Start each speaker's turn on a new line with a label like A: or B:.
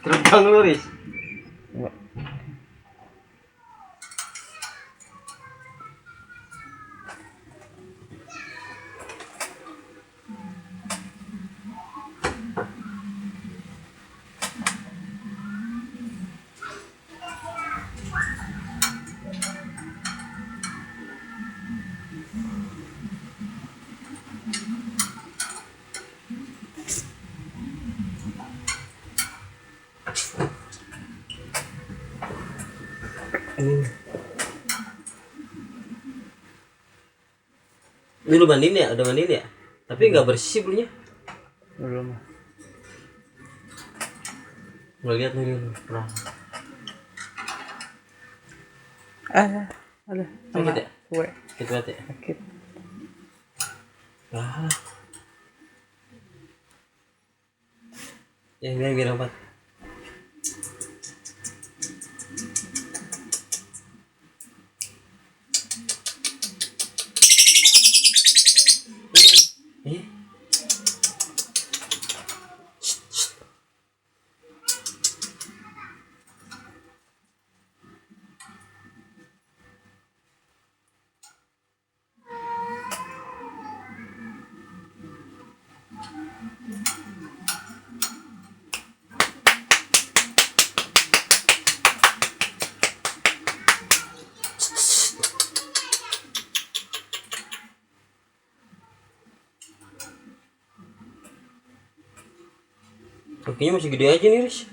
A: Terbang lu, Riz. Ini lu mandiin ya? Udah mandiin ya? Tapi nggak bersih bulunya.
B: Belum.
A: Nggak lihat nih pernah.
B: Ada.
A: Sakit ya?
B: Kue.
A: Sakit banget ya?
B: Sakit.
A: Ah. Yang bilang apa? Eh? Kakinya masih gede aja nih, Riz.